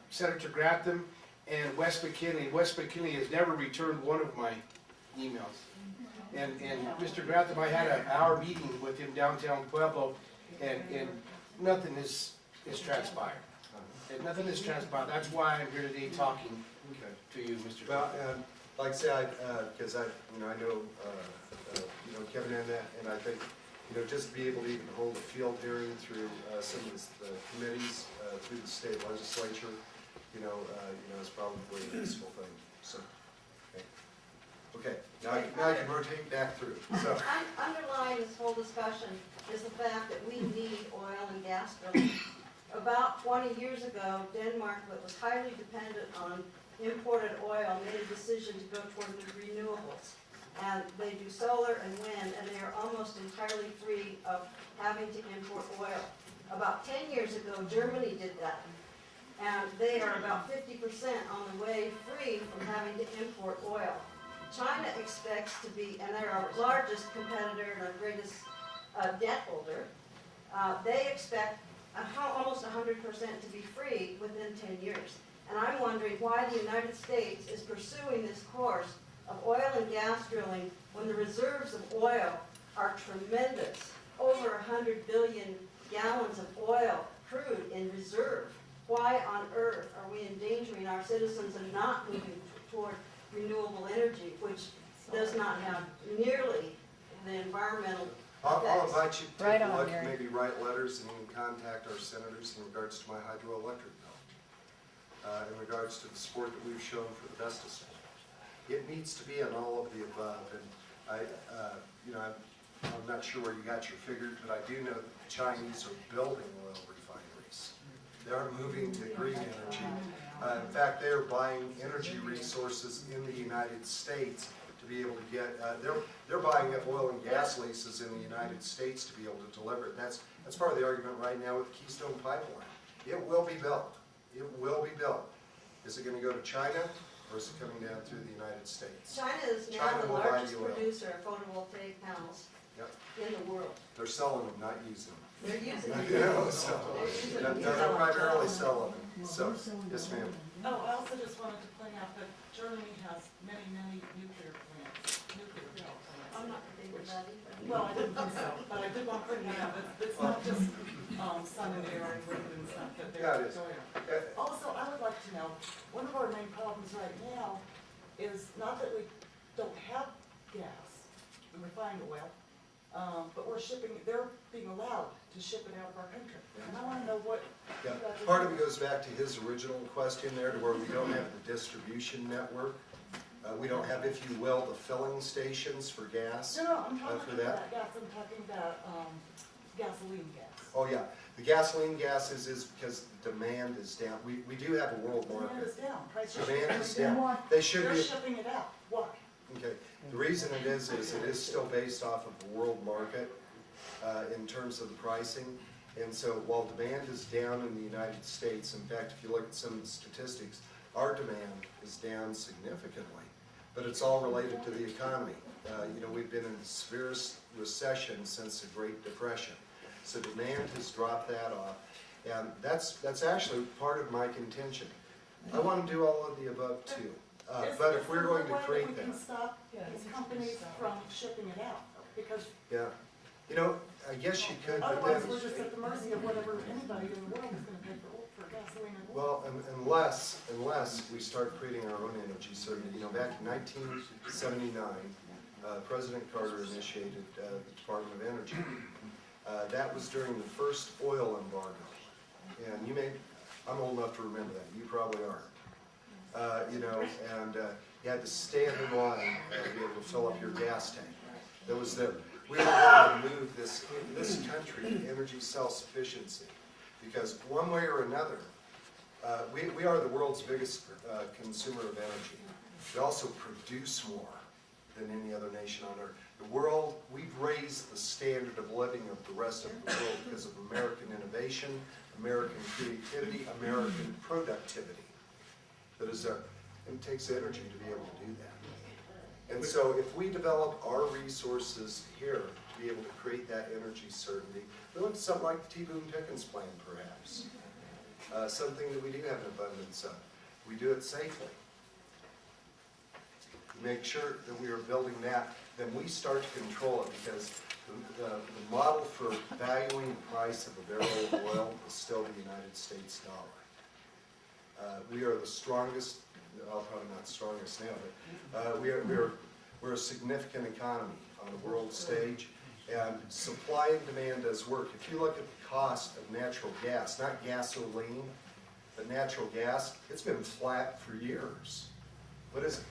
Senator Grantham and West McKinley. West McKinley has never returned one of my emails. And Mr. Grantham, I had an hour meeting with him downtown Pueblo, and nothing has transpired. And nothing has transpired. That's why I'm here today talking to you, Mr. Well, Grantham. like I said, because I know Kevin and I think, you know, just be able to even hold a field hearing through some of the committees through the state legislature, you know, is probably a useful thing. So, okay, now I can rotate back through. So, Underlying this whole discussion is the fact that we need oil and gas drilling. About 20 years ago, Denmark, that was highly dependent on imported oil, made a decision to go toward the renewables. And they do solar and wind, and they are almost entirely free of having to import oil. About 10 years ago, Germany did that. And they are about 50% on the way free from having to import oil. China expects to be, and they're our largest competitor and our greatest debt holder, they expect almost 100% to be free within 10 years. And I'm wondering why the United States is pursuing this course of oil and gas drilling when the reserves of oil are tremendous. Over 100 billion gallons of oil, crude in reserve. Why on earth are we endangering our citizens and not moving toward renewable energy, which does not have nearly the environmental I'll effects? invite you to take a look, maybe write letters and even contact our senators in regards to my hydroelectric bill. In regards to the support that we've shown for the Veta system. It needs to be on all of the above, and I'm not sure where you got your figures, but I do know that the Chinese are building oil refineries. They're moving to green energy. In fact, they're buying energy resources in the United States to be able to get, they're buying up oil and gas leases in the United States to be able to deliver it. That's part of the argument right now with the Keystone Pipeline. It will be built. It will be built. Is it going to go to China, or is it coming down through the United States? China is now the largest producer of photovoltaic panels in the world. They're selling them, not using them. They're using them. They're primarily selling them. So, yes, ma'am. Oh, I also just wanted to point out that Germany has many, many nuclear plants, nuclear power plants. I'm not big with that either. Well, I didn't think so, but I did want to point out that it's not just sun and air and wind and stuff that they're doing. Also, I would like to know, one of our main problems right now is not that we don't have gas, refined oil, but we're shipping, they're being allowed to ship it out of our country. And I want to know what you guys are Part of doing. it goes back to his original question there, to where we don't have the distribution network. We don't have, if you will, the filling stations for gas. No, I'm talking for about gas, I'm talking about gasoline gas. Oh, yeah. The gasoline gases is because demand is down. We do have a world market. Demand is down, prices Demand is are down. down. They should They're be. shipping it out, why? Okay. The reason it is it is still based off of the world market in terms of the pricing. And so while demand is down in the United States, in fact, if you look at some of the statistics, our demand is down significantly. But it's all related to the economy. We've been in the severest recession since the Great Depression. So demand has dropped that off. And that's actually part of my contention. I want to do all of the above too. But if we're going to create that. We can stop these companies from shipping it out, because Yeah. I guess you could, but otherwise then. we're just at the mercy of whatever anybody in the world is going to pay for gasoline and oil. Well, unless we start creating our own energy certainty. You know, back in 1979, President Carter initiated the Department of Energy. That was during the first oil embargo. And I'm old enough to remember that. You probably aren't. You know, and you had to stand in line to be able to fill up your gas tank. That was the, we were going to move this country to energy self-sufficiency. Because one way or another, we are the world's biggest consumer of energy. We also produce more than any other nation on earth. The world, we've raised the standard of living of the rest of the world because of American innovation, American creativity, American productivity. That is, it takes energy to be able to do that. And so if we develop our resources here to be able to create that energy certainty, we look at something like the T. Boone Pickens plan, perhaps. Something that we do have an abundance of. We do it safely. We make sure that we are building that, then we start to control it, because the model for valuing the price of a barrel of oil is still the United States dollar. We are the strongest, well, probably not the strongest now, but we're a significant economy on the world stage, and supply and demand does work. If you look at the cost of natural gas, not gasoline, but natural gas, it's been flat for years. What is it,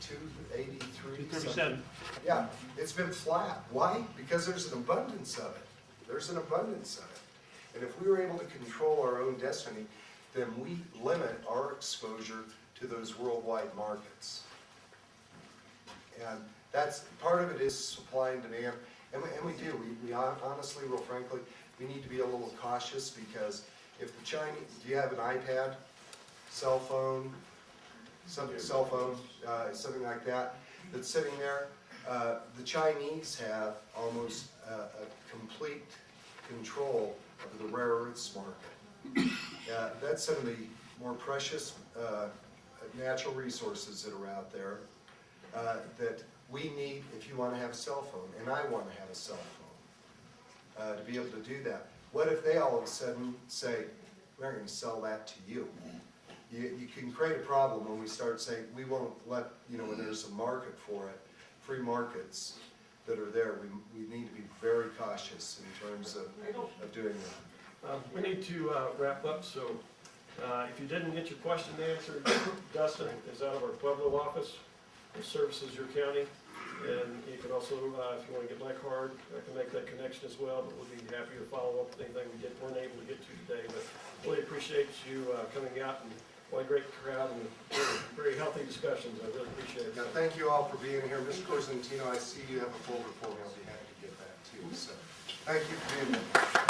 283? 237. Yeah, it's been flat. Why? Because there's an abundance of it. There's an abundance of it. And if we were able to control our own destiny, then we limit our exposure to those worldwide markets. And that's, part of it is supply and demand. And we do, we honestly, real frankly, we need to be a little cautious, because if the Chinese, do you have an iPad, cell phone, something like that, that's sitting there? The Chinese have almost a complete control of the rare earths market. That's some of the more precious natural resources that are out there that we need if you want to have a cell phone, and I want to have a cell phone, to be able to do that. What if they all of a sudden say, we're going to sell that to you? You can create a problem when we start saying, we won't let, you know, when there's a market for it, free markets that are there, we need to be very cautious in terms of doing that. We need to wrap up, so if you didn't get your question answered, Dustin is out of our Pueblo office, who services your county, and you can also, if you want to get my card, I can make that connection as well, but we'll be happy to follow up with anything we weren't able to get to today. But really appreciate you coming out, and what a great crowd and very healthy discussions. I really appreciate it. Now, thank you all for being here. Mr. Corzantino, I see you have a full report. I'll be happy to get that too. So, thank you for being here.